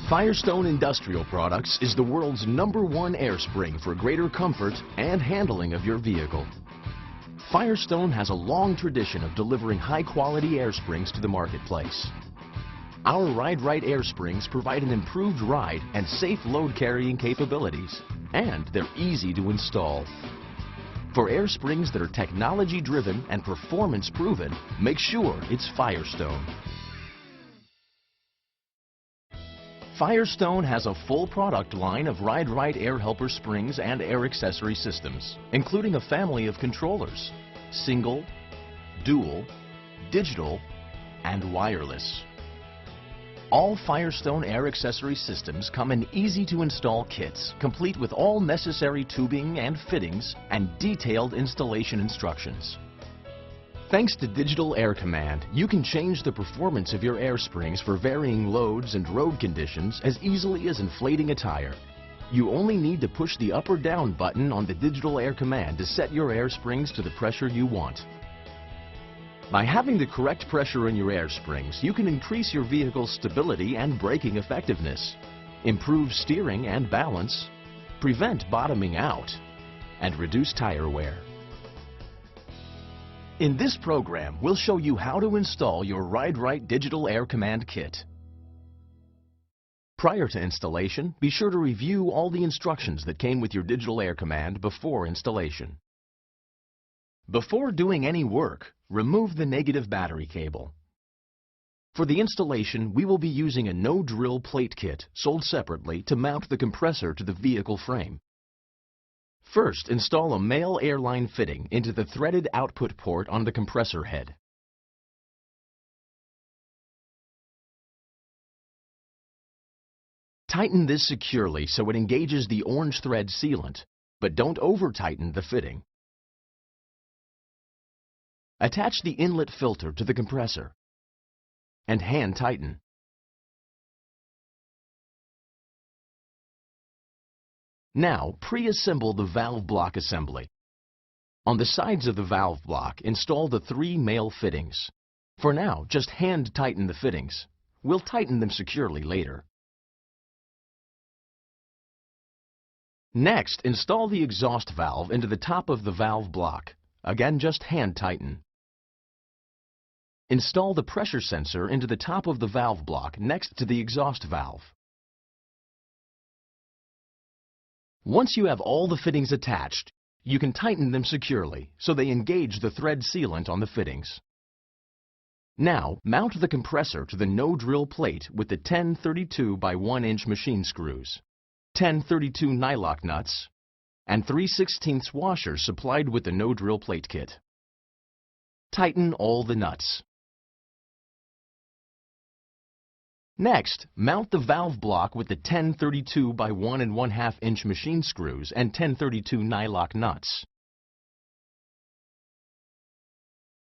Firestone Industrial Products is the world's #1 air spring for greater comfort and handling of your vehicle. Firestone has a long tradition of delivering high-quality air springs to the marketplace. Our RideRite air springs provide an improved ride and safe load carrying capabilities, and they're easy to install. For air springs that are technology-driven and performance-proven, make sure it's Firestone. Firestone has a full product line of RideRite air helper springs and air accessory systems, including a family of controllers: single, dual, digital, and wireless. All Firestone air accessory systems come in easy-to-install kits, complete with all necessary tubing and fittings and detailed installation instructions. Thanks to Digital Air Command, you can change the performance of your air springs for varying loads and road conditions as easily as inflating a tire. You only need to push the up or down button on the Digital Air Command to set your air springs to the pressure you want. By having the correct pressure in your air springs, you can increase your vehicle's stability and braking effectiveness, improve steering and balance, prevent bottoming out, and reduce tire wear. In this program, we'll show you how to install your RideRite Digital Air Command kit. Prior to installation, be sure to review all the instructions that came with your Digital Air Command before installation. Before doing any work, remove the negative battery cable. For the installation, we will be using a no-drill plate kit sold separately to mount the compressor to the vehicle frame. First, install a male airline fitting into the threaded output port on the compressor head. Tighten this securely so it engages the orange thread sealant, but don't over-tighten the fitting. Attach the inlet filter to the compressor and hand tighten. Now, pre-assemble the valve block assembly. On the sides of the valve block, install the 3 male fittings. For now, just hand tighten the fittings. We'll tighten them securely later. Next, install the exhaust valve into the top of the valve block. Again, just hand tighten. Install the pressure sensor into the top of the valve block next to the exhaust valve. Once you have all the fittings attached, you can tighten them securely so they engage the thread sealant on the fittings. Now, mount the compressor to the no-drill plate with the 10 32 by 1 inch machine screws, 10 32 nylock nuts, and 3/16 washers supplied with the no-drill plate kit. Tighten all the nuts. Next, mount the valve block with the 10 32 by 1 1/2 inch machine screws and 10 32 nylock nuts.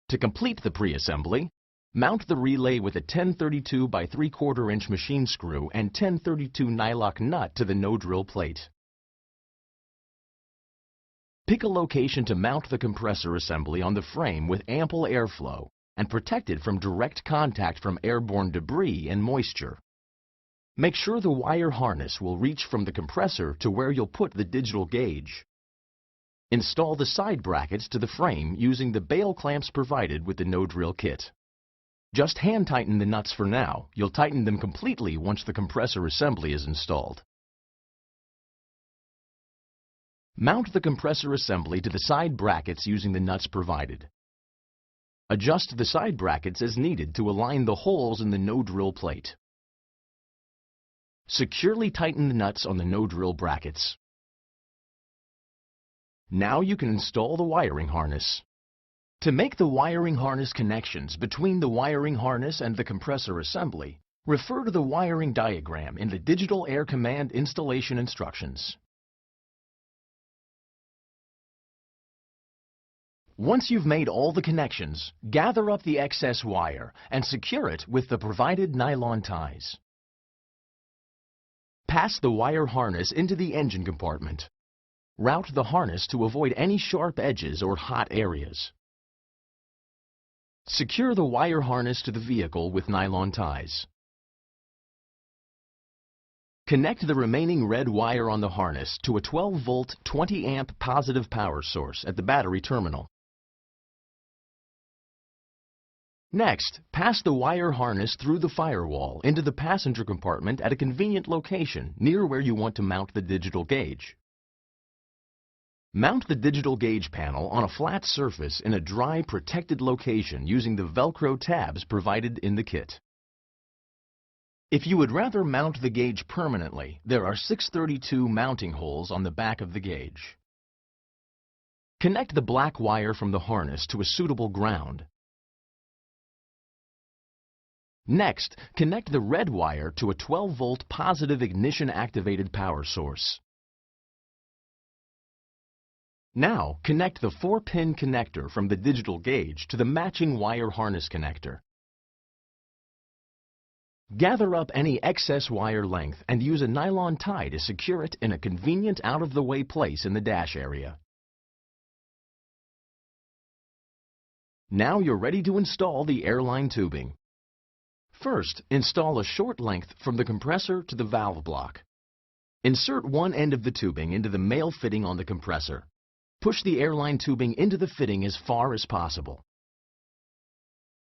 To complete the pre-assembly, mount the relay with a 10 32 by 3/4 inch machine screw and 10 32 nylock nut to the no-drill plate. Pick a location to mount the compressor assembly on the frame with ample airflow and protected from direct contact from airborne debris and moisture. Make sure the wire harness will reach from the compressor to where you'll put the digital gauge. Install the side brackets to the frame using the bail clamps provided with the no-drill kit. Just hand tighten the nuts for now. You'll tighten them completely once the compressor assembly is installed. Mount the compressor assembly to the side brackets using the nuts provided. Adjust the side brackets as needed to align the holes in the no-drill plate. Securely tighten the nuts on the no-drill brackets. Now you can install the wiring harness. To make the wiring harness connections between the wiring harness and the compressor assembly, refer to the wiring diagram in the Digital Air Command installation instructions. Once you've made all the connections, gather up the excess wire and secure it with the provided nylon ties. Pass the wire harness into the engine compartment. Route the harness to avoid any sharp edges or hot areas. Secure the wire harness to the vehicle with nylon ties. Connect the remaining red wire on the harness to a 12-volt, 20-amp positive power source at the battery terminal. Next, pass the wire harness through the firewall into the passenger compartment at a convenient location near where you want to mount the digital gauge. Mount the digital gauge panel on a flat surface in a dry, protected location using the Velcro tabs provided in the kit. If you would rather mount the gauge permanently, there are 632 mounting holes on the back of the gauge. Connect the black wire from the harness to a suitable ground. Next, connect the red wire to a 12-volt positive ignition-activated power source. Now, connect the 4-pin connector from the digital gauge to the matching wire harness connector. Gather up any excess wire length and use a nylon tie to secure it in a convenient out-of-the-way place in the dash area. Now you're ready to install the airline tubing. First, install a short length from the compressor to the valve block. Insert one end of the tubing into the male fitting on the compressor. Push the airline tubing into the fitting as far as possible.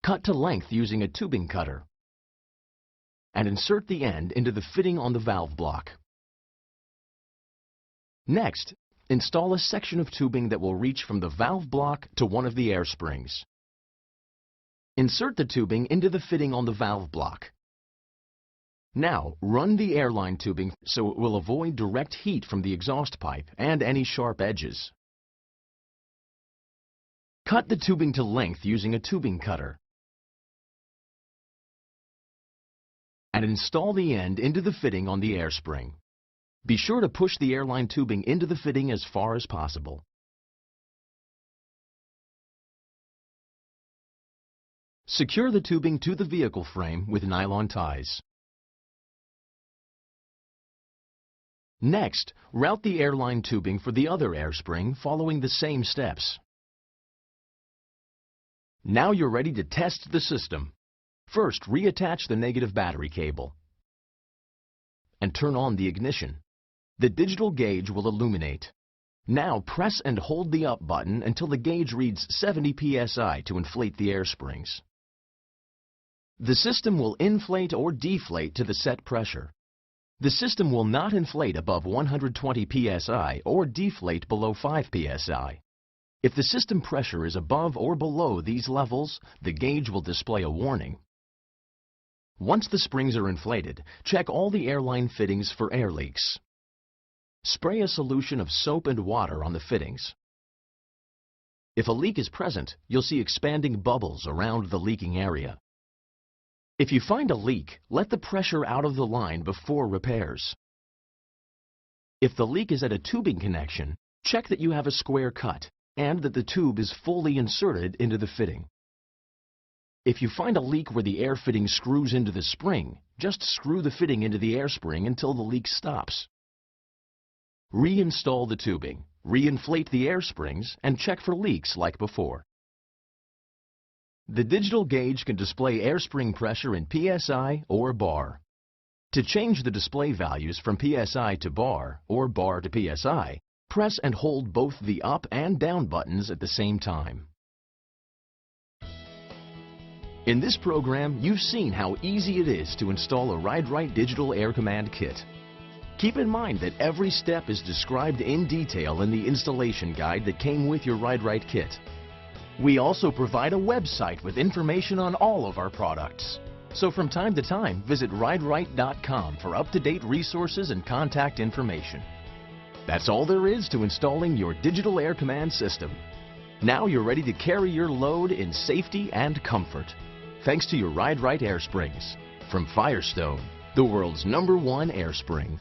Cut to length using a tubing cutter. And insert the end into the fitting on the valve block. Next, install a section of tubing that will reach from the valve block to one of the air springs. Insert the tubing into the fitting on the valve block. Now, run the airline tubing so it will avoid direct heat from the exhaust pipe and any sharp edges. Cut the tubing to length using a tubing cutter. And install the end into the fitting on the air spring. Be sure to push the airline tubing into the fitting as far as possible. Secure the tubing to the vehicle frame with nylon ties. Next, route the airline tubing for the other air spring following the same steps. Now you're ready to test the system. First, reattach the negative battery cable and turn on the ignition. The digital gauge will illuminate. Now press and hold the up button until the gauge reads 70 psi to inflate the air springs. The system will inflate or deflate to the set pressure. The system will not inflate above 120 psi or deflate below 5 psi. If the system pressure is above or below these levels, the gauge will display a warning. Once the springs are inflated, check all the airline fittings for air leaks. Spray a solution of soap and water on the fittings. If a leak is present, you'll see expanding bubbles around the leaking area. If you find a leak, let the pressure out of the line before repairs. If the leak is at a tubing connection, check that you have a square cut and that the tube is fully inserted into the fitting. If you find a leak where the air fitting screws into the spring, just screw the fitting into the air spring until the leak stops. Reinstall the tubing, reinflate the air springs, and check for leaks like before. The digital gauge can display air spring pressure in PSI or bar. To change the display values from PSI to bar or bar to PSI, press and hold both the up and down buttons at the same time. In this program, you've seen how easy it is to install a RideRite Digital Air Command Kit. Keep in mind that every step is described in detail in the installation guide that came with your RideRite kit. We also provide a website with information on all of our products. So from time to time, visit RideRite.com for up-to-date resources and contact information. That's all there is to installing your digital air command system. Now you're ready to carry your load in safety and comfort. Thanks to your RideRite air springs. From Firestone, the world's #1 air spring.